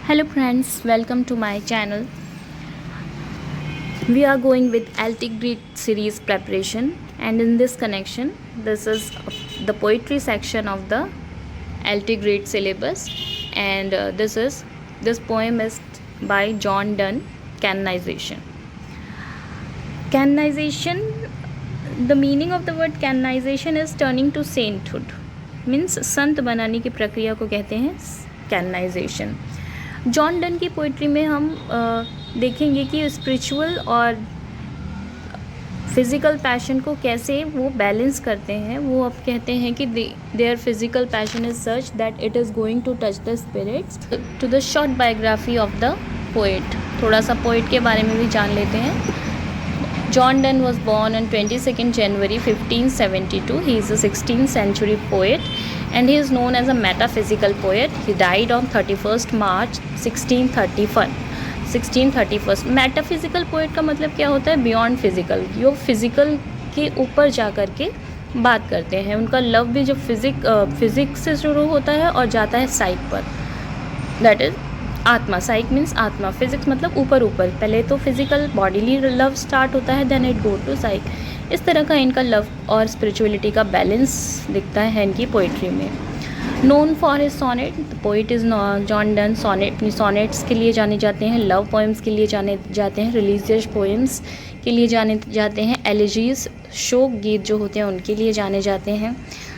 Hello friends, welcome to my channel. We are going with Celtic Greek series preparation, and in this connection this is the poetry section of the Celtic Greek syllabus, and this poem is by John Donne, Canonization. Canonization, the meaning of the word canonization is turning to sainthood, means संत बनाने की प्रक्रिया को कहते हैं canonisation. John Donne की poetry में हम देखेंगे कि स्पिरिचुअल और फिज़िकल पैशन को कैसे वो बैलेंस करते हैं. वो अब कहते हैं कि their physical passion is such that it is going to touch the spirits. To the short biography of the poet, थोड़ा सा पोइट के बारे में भी जान लेते हैं. John Donne was born on 22nd January 1572. He is a 16th century poet and he is known as a metaphysical poet. He died on 31st March 1631. 1631. Metaphysical poet का मतलब क्या होता है? बियॉन्ड फिज़िकल, जो फिज़िकल के ऊपर जा कर के बात करते हैं. उनका लव भी जो फिज़िक्स से शुरू होता है और जाता है साइक पर, दैट इज़ आत्मा. साइक मीन्स आत्मा, फिजिक्स मतलब ऊपर ऊपर. पहले तो फिजिकल बॉडीली लव स्टार्ट होता है, then it go to psyche. इस तरह का इनका लव और स्पिरिचुअलिटी का बैलेंस दिखता है इनकी पोइट्री में. Known for his sonnet, the poet is John Donne. Sonnet, अपनी सोनेट्स के लिए जाने जाते हैं, लव पोएम्स के लिए जाने जाते हैं, रिलीजियस पोएम्स के लिए जाने जाते हैं, एलिजीज शोक गीत जो होते हैं उनके लिए जाने जाते हैं.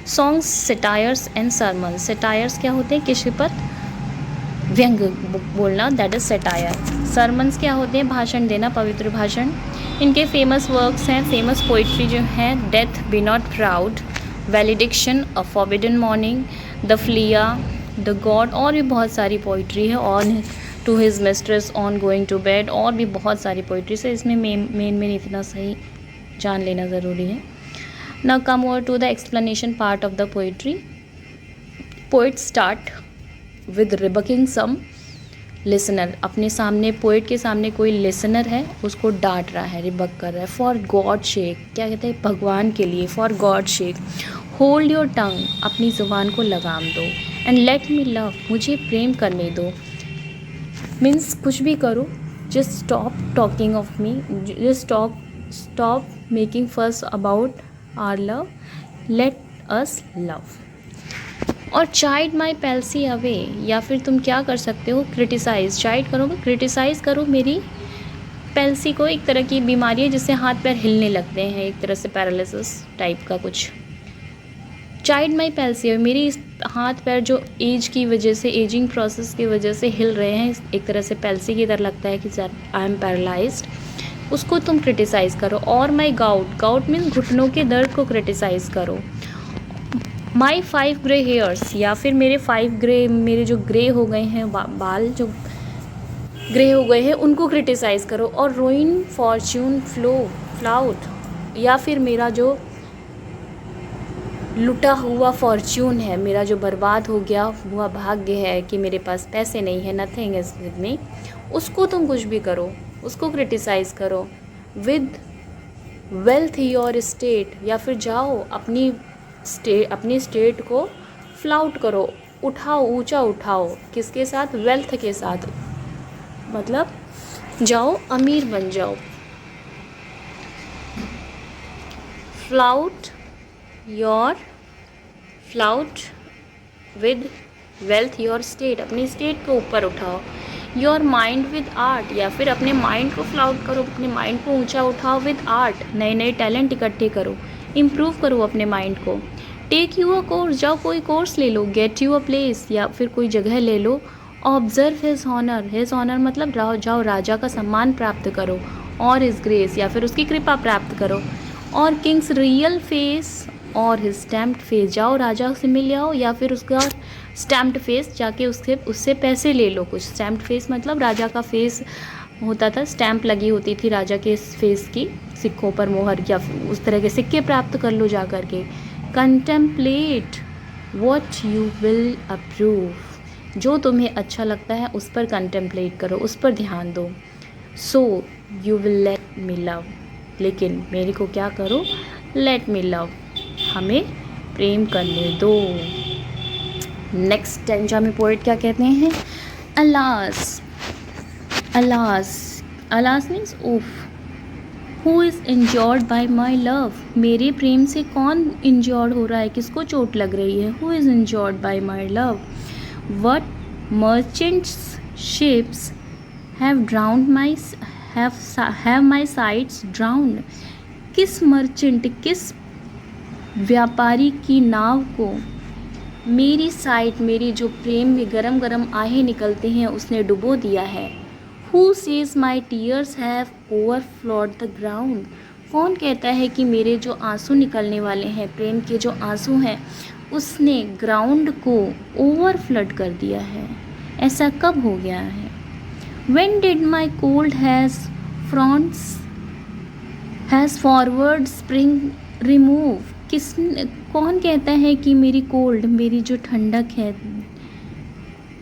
Songs, satires and sermon. Satires क्या होते हैं? किसी पर व्यंग बोलना, दैट इज़ सेटायर. सरमन्स क्या होते हैं? भाषण देना, पवित्र भाषण. इनके फेमस वर्क्स हैं, फेमस पोइट्री जो हैं, death be not proud, valediction, a forbidden mourning, the flea, the god, और भी बहुत सारी पोइट्री है. On to his mistress, on going to bed, और भी बहुत सारी पोइट्री से. इसमें मेन इतना सही जान लेना ज़रूरी है. Now come over to the explanation part of the poetry. Poet start with rebuking some listener. अपने सामने, पोइट के सामने कोई लिसनर है, उसको डांट रहा है, रिबक कर रहा है. फॉर गॉड शेक, क्या कहते हैं? भगवान के लिए. For God shake. Hold your tongue, अपनी ज़ुबान को लगाम दो. एंड लेट मी लव, मुझे प्रेम करने दो. मीन्स कुछ भी करो, just stop talking of me, just stop making first about our love, let us love. और चाइड माई पैल्सी अवे, या फिर तुम क्या कर सकते हो? क्रिटिसाइज़. चाइड करोगे, क्रिटिसाइज़ करो मेरी पैल्सी को. एक तरह की बीमारी है जिससे हाथ पैर हिलने लगते हैं, एक तरह से पैरालिसिस टाइप का कुछ. चाइड माई पैल्सी अवे, मेरी हाथ पैर जो एज की वजह से, एजिंग प्रोसेस की वजह से हिल रहे हैं, एक तरह से पैल्सी की तरह लगता है कि सर आई एम पैरालाइज्ड, उसको तुम क्रिटिसाइज़ करो. और माई गाउट, गाउट मीन्स घुटनों के दर्द को क्रिटिसाइज़ करो. माई 5 ग्रे हेयर्स, या फिर मेरे जो ग्रे हो गए हैं बाल, जो ग्रे हो गए हैं, उनको क्रिटिसाइज़ करो. और रोइन फॉर्च्यून फ्लाउट, या फिर मेरा जो लुटा हुआ फॉर्च्यून है, मेरा जो बर्बाद हो गया हुआ भाग्य है कि मेरे पास पैसे नहीं है, नथिंग इज विद मी, उसको तुम कुछ भी करो, उसको क्रिटिसाइज़ करो. विद वेल्थ योर स्टेट, या फिर जाओ अपनी स्टेट को फ्लाउट करो, उठाओ, ऊंचा उठाओ. किसके साथ? वेल्थ के साथ, मतलब जाओ अमीर बन जाओ. Flout with wealth your state, अपनी स्टेट को ऊपर उठाओ. योर माइंड विद आर्ट, या फिर अपने माइंड को फ्लाउट करो, अपने माइंड को ऊंचा उठाओ. विद आर्ट, नए नए टैलेंट इकट्ठे करो, इम्प्रूव करो अपने माइंड को. टेक यू अ कोर्स, जाओ कोई कोर्स ले लो. गेट यू अ प्लेस, या फिर कोई जगह ले लो. Observe his honour, his honour मतलब जाओ राजा का सम्मान प्राप्त करो. और हिज ग्रेस, या फिर उसकी कृपा प्राप्त करो. और किंग्स रियल फेस और हिज स्टैम्प्ड फेस, जाओ राजा से मिल आओ, या फिर उसका स्टैम्प्ड फेस जाके उससे पैसे ले लो कुछ. स्टैम्प्ड फेस मतलब राजा का फेस होता था, स्टैम्प लगी होती थी राजा के फेस की, सिक्कों पर मोहर, या उस तरह के सिक्के प्राप्त कर लो जा कर के. Contemplate what you will approve, जो तुम्हें अच्छा लगता है उस पर कंटेम्पलेट करो, उस पर ध्यान दो. So you will let me love, लेकिन मेरे को क्या करो? लेट मी लव, हमें प्रेम करने दो. नेक्स्ट स्टेंजा में पोएट क्या कहते हैं? Alas, alas, alas means oof. Who is injured by my love? मेरे प्रेम से कौन इंजॉर्ड हो रहा है, किसको चोट लग रही है? Who is injured by my love? What merchants ships have drowned my have my sights drowned? किस मर्चेंट, किस व्यापारी की नाव को मेरी साइट, मेरी जो प्रेम में गरम गरम आहें निकलते हैं, उसने डुबो दिया है? Who says my tears have overflowed the ground? कौन कहता है कि मेरे जो आंसू निकलने वाले हैं, प्रेम के जो आंसू हैं, उसने ग्राउंड को ओवरफ्लड कर दिया है? ऐसा कब हो गया है? When did my cold has forward spring remove? कौन कहता है कि मेरी कोल्ड, मेरी जो ठंडक है,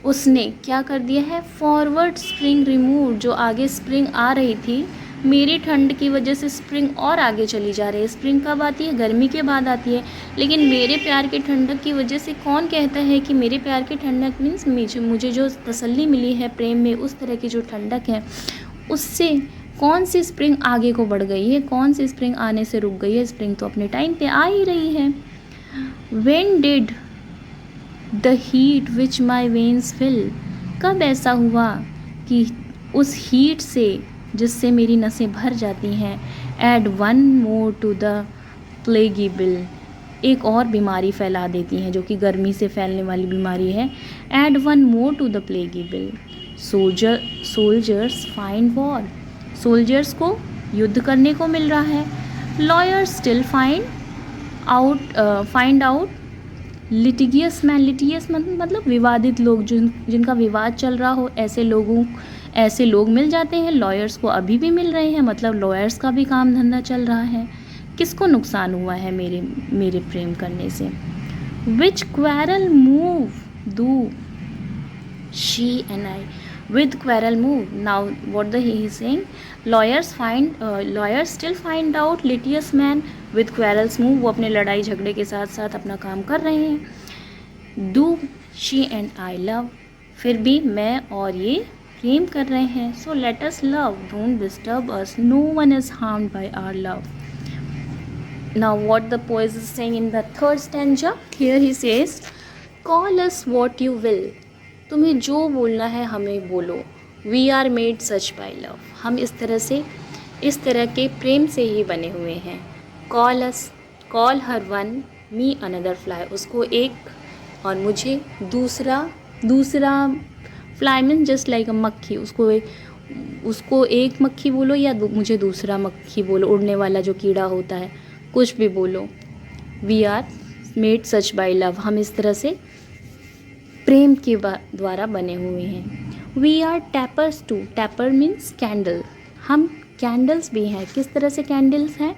उसने क्या कर दिया है? फॉरवर्ड स्प्रिंग रिमूव, जो आगे स्प्रिंग आ रही थी, मेरी ठंड की वजह से स्प्रिंग और आगे चली जा रही है। स्प्रिंग कब आती है? गर्मी के बाद आती है। लेकिन मेरे प्यार की ठंडक की वजह से कौन कहता है कि मेरे प्यार की ठंडक मीन्स मुझे जो तसल्ली मिली है प्रेम में, उस तरह की जो ठंडक है, उससे कौन सी स्प्रिंग आगे को बढ़ गई है? कौन सी स्प्रिंग आने से रुक गई है? स्प्रिंग तो अपने टाइम पे आ ही रही है। When did the heat which my veins fill? कब ऐसा हुआ कि उस हीट से, जिससे मेरी नसें भर जाती हैं, add one more to the plaguey bill, एक और बीमारी फैला देती हैं, जो कि गर्मी से फैलने वाली बीमारी है। add one more to the plaguey bill. Soldiers find war. Soldiers को युद्ध करने को मिल रहा है। Lawyers still find out litigious man. Litigious मतलब विवादित लोग, जिनका विवाद चल रहा हो, ऐसे लोग मिल जाते हैं। लॉयर्स को अभी भी मिल रहे हैं, मतलब लॉयर्स का भी काम धंधा चल रहा है। किसको नुकसान हुआ है मेरे प्रेम करने से? Which quarrel move do she and I? With quarrel move. Now what he is saying? Lawyers still find out litigious man with quarrels move. वो अपने लड़ाई झगड़े के साथ साथ अपना काम कर रहे हैं। Do she and I love? फिर भी मैं और ये प्रेम कर रहे हैं। So let us love. Don't disturb us. No one is harmed by our love. Now what the poet is saying in the third stanza? Here he says, call us what you will. तुम्हें जो बोलना है हमें बोलो। We are made such by love. हम इस तरह के प्रेम से ही बने हुए हैं। कॉल अस, call her one, me another fly. उसको एक और मुझे दूसरा फ्लाई मीन जस्ट लाइक अ मक्खी। उसको एक मक्खी बोलो या मुझे दूसरा मक्खी बोलो, उड़ने वाला जो कीड़ा होता है, कुछ भी बोलो। We are made such by love. हम इस तरह से प्रेम के द्वारा बने हुए हैं। We are tapers too. Taper means candle. हम कैंडल्स भी हैं। किस तरह से कैंडल्स हैं?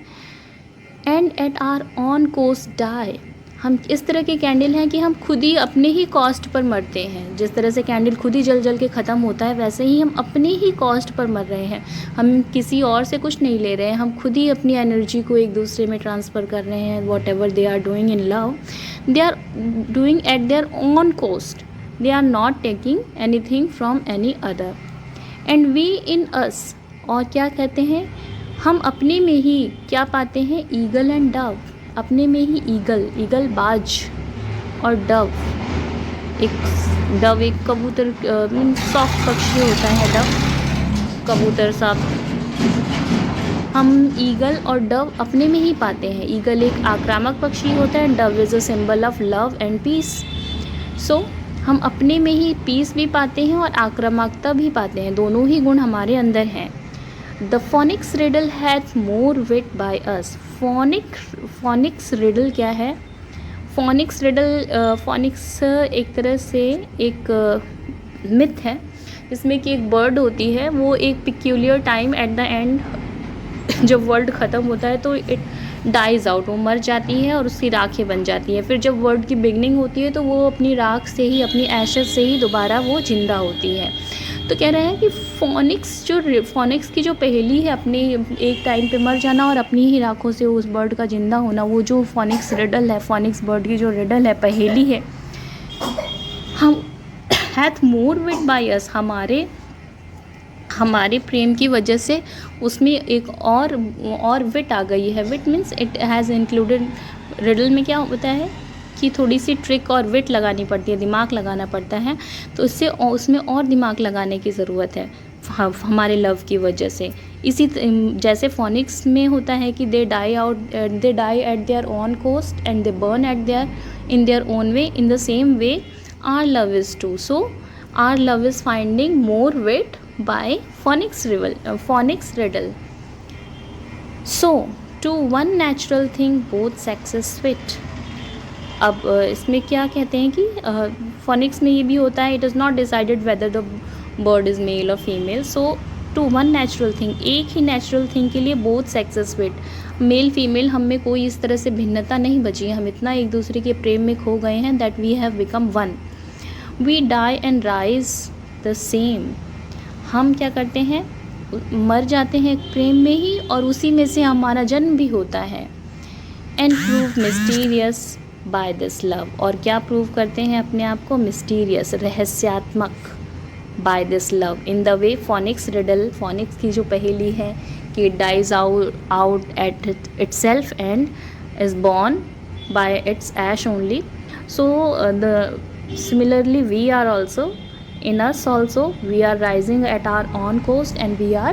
And at our own cost die. हम इस तरह के कैंडल हैं कि हम खुद ही अपने ही कॉस्ट पर मरते हैं। जिस तरह से कैंडल खुद ही जल के ख़त्म होता है, वैसे ही हम अपने ही कॉस्ट पर मर रहे हैं। हम किसी और से कुछ नहीं ले रहे हैं, हम खुद ही अपनी एनर्जी को एक दूसरे में ट्रांसफ़र कर रहे हैं। Whatever they are doing in love, they are doing at their own cost. They are not taking anything from any other. And we in us, और क्या कहते हैं? हम अपने में ही क्या पाते हैं? Eagle and Dove. अपने में ही ईगल बाज, और डव एक कबूतर, सॉफ्ट पक्षी होता है डव, कबूतर सा। हम ईगल और डव अपने में ही पाते हैं। ईगल एक आक्रामक पक्षी होता है, dove is a symbol of love and peace. So हम अपने में ही पीस भी पाते हैं और आक्रामकता भी पाते हैं। दोनों ही गुण हमारे अंदर हैं। The phoenix riddle has more wit by us. Phoenix riddle क्या है? फोनिक्स एक तरह से एक मिथ है, जिसमें कि एक बर्ड होती है, वो एक peculiar time at the end, जब वर्ल्ड ख़त्म होता है तो इट डाइज़ आउट, वो मर जाती है और उसकी राखें बन जाती है। फिर जब वर्ल्ड की बिगनिंग होती है तो वो अपनी राख से ही, अपनी एशेस से ही दोबारा वो जिंदा होती है। तो कह रहे हैं कि फोनिक्स की जो पहेली है, अपने एक टाइम पे मर जाना और अपनी ही राखों से उस बर्ड का जिंदा होना, वो जो फोनिक्स रिडल है, फोनिक्स बर्ड की जो रिडल है, पहेली है, हम हैथ मोर विट बाय अस, हमारे प्रेम की वजह से उसमें एक और विट आ गई है. Wit means it has included, riddle में क्या होता है कि थोड़ी सी ट्रिक और विट लगानी पड़ती है, दिमाग लगाना पड़ता है, तो इससे उसमें और दिमाग लगाने की ज़रूरत है हमारे लव की वजह से. इसी जैसे फोनिक्स में होता है कि they die at their own cost and they burn in their own way, in the same way our love is too. So our love is finding more wit by phonics riddle. So to one natural thing both sexes fit. अब इसमें क्या कहते हैं कि phonics में ये भी होता है, it is not decided whether the bird is male or female. So to one natural thing, एक ही natural thing के लिए both sexes fit. Male female हम में कोई इस तरह से भिन्नता नहीं बची है, हम इतना एक दूसरे के प्रेम में खो गए हैं that we have become one. We die and rise the same. हम क्या करते हैं, मर जाते हैं प्रेम में ही और उसी में से हमारा जन्म भी होता है. And prove mysterious by this love, और क्या प्रूव करते हैं अपने आप को, मिस्टीरियस, रहस्यात्मक, by this love in the way phoenix riddle, phoenix की जो पहेली है कि it dies out at itself and is born by its ash only. So similarly we are also, in us also we are rising at our own cost and we are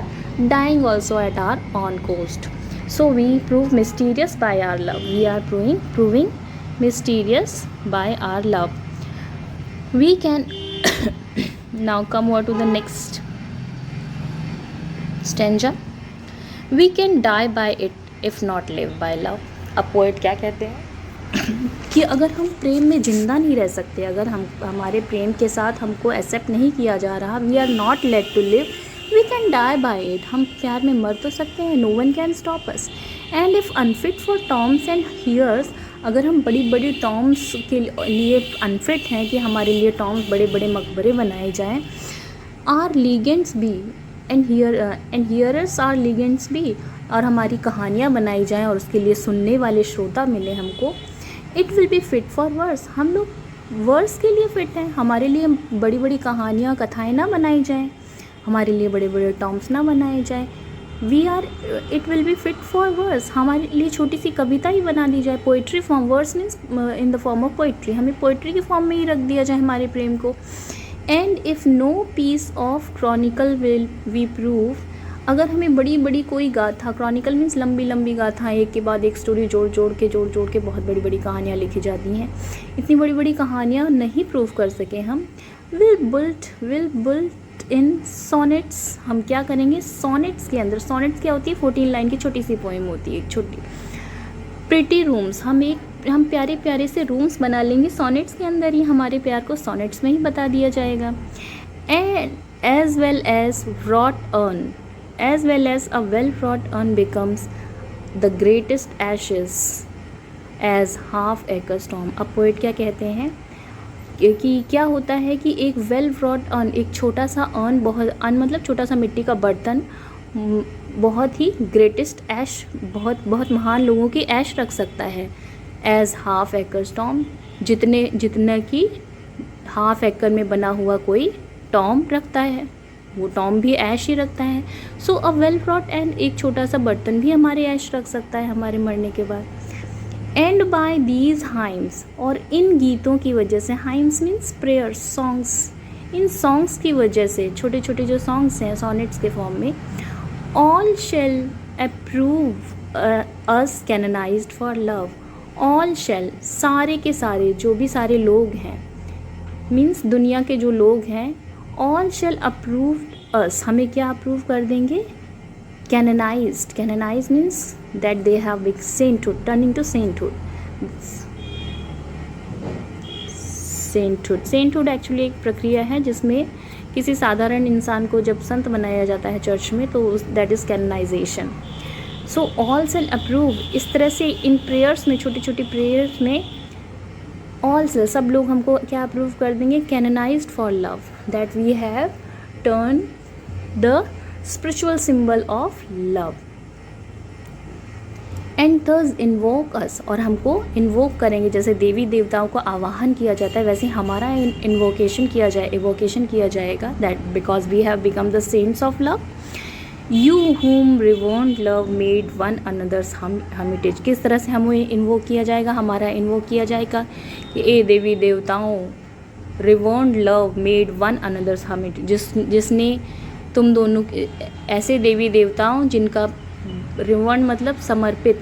dying also at our own cost. So we prove mysterious by our love, we are proving mysterious by our love. We can now come over to the next stanza. We can die by it if not live by love. अब poet क्या कहते हैं कि अगर हम प्रेम में ज़िंदा नहीं रह सकते, अगर हमारे प्रेम के साथ हमको एक्सेप्ट नहीं किया जा रहा, we are not let to live, we can die by it. हम प्यार में मर तो सकते हैं, no one can stop us. And if unfit for tombs and hearse, अगर हम बड़ी बड़ी टॉम्स के लिए अनफिट हैं कि हमारे लिए टॉम्स बड़े बड़े मकबरे बनाए जाएँ, our legends be and hearers our legends be, और हमारी कहानियाँ बनाई जाएँ और उसके लिए सुनने वाले श्रोता मिले हमको, it will be fit for verse. हम लोग वर्स के लिए फिट हैं, हमारे लिए बड़ी बड़ी कहानियाँ कथाएँ ना बनाई जाएँ, हमारे लिए बड़े बड़े टॉम्स ना बनाए जाएँ. It will be fit for verse, हमारे लिए छोटी सी कविता ही बना दी जाए, poetry form, verse means in the form of poetry, हमें पोइट्री के फॉर्म में ही रख दिया जाए हमारे प्रेम को. And if no piece of chronicle will we prove, अगर हमें बड़ी बड़ी कोई गाथा, क्रॉनिकल मीन्स लंबी लंबी गाथा, एक के बाद एक स्टोरी जोड़ जोड़ के बहुत बड़ी बड़ी कहानियाँ लिखी जाती हैं, इतनी बड़ी बड़ी कहानियाँ नहीं प्रूव कर सके हम, विल बुल्ट इन सोनेट्स, हम क्या करेंगे सोनेट्स के अंदर. सोनेट्स क्या होती है, 14 लाइन की छोटी सी पोएम होती है, एक छोटी. प्रिटी रूम्स, हम प्यारे प्यारे से रूम्स बना लेंगे सोनेट्स के अंदर ही, हमारे प्यार को सोनेट्स में ही बता दिया जाएगा. And as well as wrought urn, as well as a well-wrought urn becomes the greatest ashes as half acre storm. अब पोएट क्या कहते हैं कि क्या होता है कि एक well-wrought urn, एक छोटा सा अर्न, मतलब छोटा सा मिट्टी का बर्तन, बहुत ही ग्रेटेस्ट ऐश, बहुत महान लोगों की ऐश रख सकता है. एज हाफ एकड़ स्टॉर्म, जितने की हाफ एकड़ में बना हुआ कोई टॉम रखता है, वो टॉम भी ऐश ही रखता है. सो अ वेल ब्रॉट एंड, एक छोटा सा बर्तन भी हमारे ऐश रख सकता है हमारे मरने के बाद. एंड बाय दीज हाइम्स, और इन गीतों की वजह से, हाइम्स मीन्स प्रेयर्स, सॉन्ग्स, इन सॉन्ग्स की वजह से, छोटे छोटे जो सॉन्ग्स हैं सोनेट्स के फॉर्म में, all shall approve us canonised for love. All shall, सारे के सारे, जो भी सारे लोग हैं, मीन्स दुनिया के जो लोग हैं, ऑल शेल अप्रूव अस, हमें क्या अप्रूव कर देंगे, canonised. Canonise means that they have become sainthood, turning to sainthood. Sainthood actually एक प्रक्रिया है जिसमें किसी साधारण इंसान को जब संत बनाया जाता है चर्च में, तो that is canonization. So all shall approve, इस तरह से इन प्रेयर्स में, छोटी छोटी प्रेयर्स में, ऑल से सब लोग हमको क्या अप्रूव कर देंगे, canonised for love, that we have turn the spiritual symbol of love. And thus invoke us, और हमको इन्वोक करेंगे, जैसे देवी देवताओं को आवाहन किया जाता है वैसे हमारा इन्वोकेशन किया जाए, इवोकेशन किया जाएगा, that because we have become the saints of love. You whom revered love made one another's hermitage। किस तरह से हमें इन्वोक किया जाएगा, हमारा इन्वोक किया जाएगा कि ए देवी देवताओं, revered love made one another's hermitage, जिसने तुम दोनों ऐसे देवी देवताओं जिनका रिवर्ड मतलब समर्पित,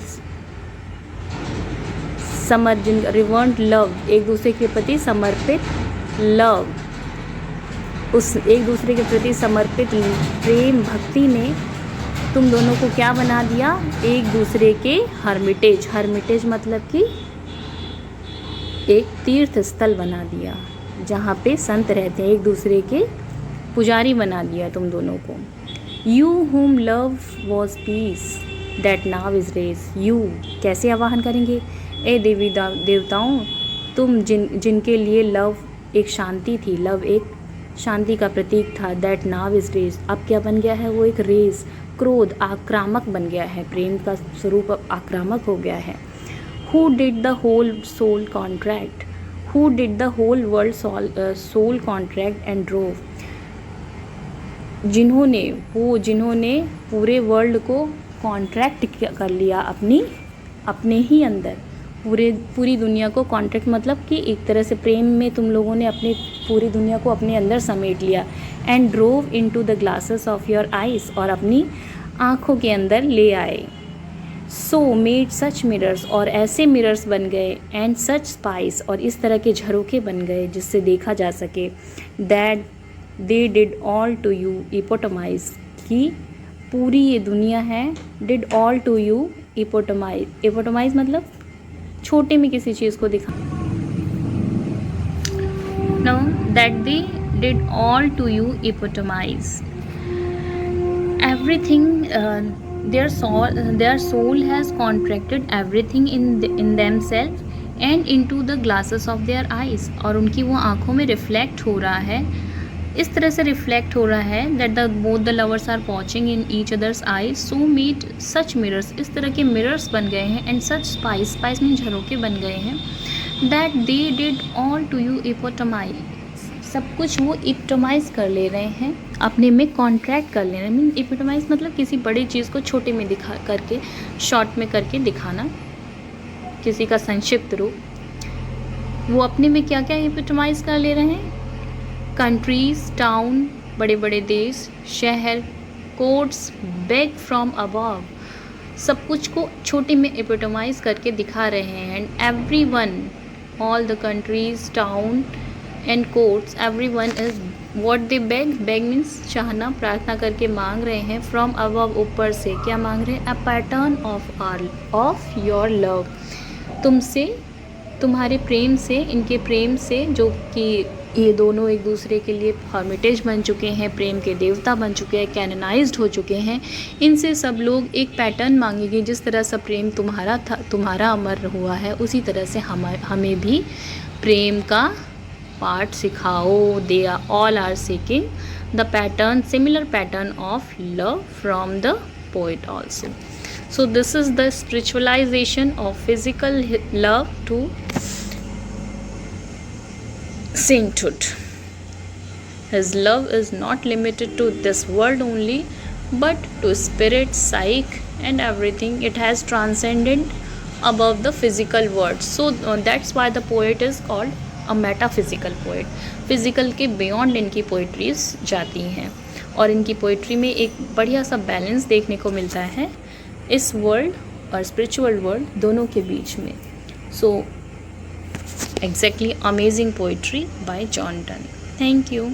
जिनका रिवर्ड लव एक दूसरे के प्रति समर्पित लव, उस एक दूसरे के प्रति समर्पित प्रेम भक्ति ने तुम दोनों को क्या बना दिया, एक दूसरे के हर्मिटेज। हर्मिटेज मतलब कि एक तीर्थ स्थल बना दिया जहाँ पे संत रहते हैं, एक दूसरे के पुजारी बना दिया तुम दोनों को। You whom love was peace that now is raised। You कैसे आवाहन करेंगे, ए देवी देवताओं, तुम जिनके लिए लव एक शांति थी, लव एक शांति का प्रतीक था, दैट नाव इज रेज, अब क्या बन गया है, वो एक रेज, क्रोध, आक्रामक बन गया है, प्रेम का स्वरूप अब आक्रामक हो गया है। Who did the whole soul contract, who did the whole world soul contract and drove, जिन्होंने पूरे वर्ल्ड को कॉन्ट्रैक्ट कर लिया अपने ही अंदर, पूरी दुनिया को कॉन्ट्रैक्ट मतलब कि एक तरह से प्रेम में तुम लोगों ने अपने पूरी दुनिया को अपने अंदर समेट लिया। And drove into the glasses of your eyes, और अपनी आँखों के अंदर ले आए। सो मेड सच मिरर्स, और ऐसे मिरर्स बन गए, एंड सच स्पाइस, और इस तरह के झरोखे बन गए जिससे देखा जा सके, that they did all to you epitomise, कि पूरी ये दुनिया है, did all to you epitomise. Epitomise मतलब छोटे में किसी चीज़ को दिखा, no, that they did all to you epitomise everything, their soul has contracted everything in themselves and into the glasses of their eyes, और उनकी वो आँखों में रिफ्लेक्ट हो रहा है, इस तरह से रिफ्लेक्ट हो रहा है, that the both the lovers are watching in each others eyes, so made such mirrors, इस तरह के मिरर्स बन गए हैं, एंड सच स्पाइस, स्पाइस में झरोके बन गए हैं, that they did all to you epitomise, सब कुछ वो इपोटमाइज कर ले रहे हैं, अपने में कॉन्ट्रैक्ट कर ले रहे हैं। मीन इपोटमाइज मतलब किसी बड़ी चीज़ को छोटे में दिखा करके, शॉर्ट में करके दिखाना, किसी का संक्षिप्त रूप, वो अपने में क्या क्या इपोटमाइज कर ले रहे हैं, कंट्रीज, टाउन, बड़े बड़े देश, शहर, कोर्ट्स, बेग फ्रॉम अबव, सब कुछ को छोटे में एपिटोमाइज करके दिखा रहे हैं। And every one, all the countries, town and courts, every one is what they beg, beg means चाहना, प्रार्थना करके मांग रहे हैं, फ्रॉम अबव, ऊपर से क्या मांग रहे हैं, a pattern of your love, तुमसे, तुम्हारे प्रेम से, इनके प्रेम से, जो कि ये दोनों एक दूसरे के लिए हर्मिटेज बन चुके हैं, प्रेम के देवता बन चुके हैं, कैनोनाइज्ड हो चुके हैं, इनसे सब लोग एक पैटर्न मांगेंगे, जिस तरह से प्रेम तुम्हारा था, तुम्हारा अमर हुआ है, उसी तरह से हमें भी प्रेम का पाठ सिखाओ। They are all are seeking the pattern, similar pattern of love from the poet also. So this is the spiritualization of physical love to sainthood. His love is not limited to this world only, but to spirit, psyche and everything. It has transcended above the physical world. So that's why the poet is called a metaphysical poet. Physical के beyond इनकी poetries जाती हैं, और इनकी poetry में एक बढ़िया सा बैलेंस देखने को मिलता है इस वर्ल्ड और स्पिरिचुअल वर्ल्ड दोनों के बीच में। So exactly amazing poetry bye John Donne. Thank you.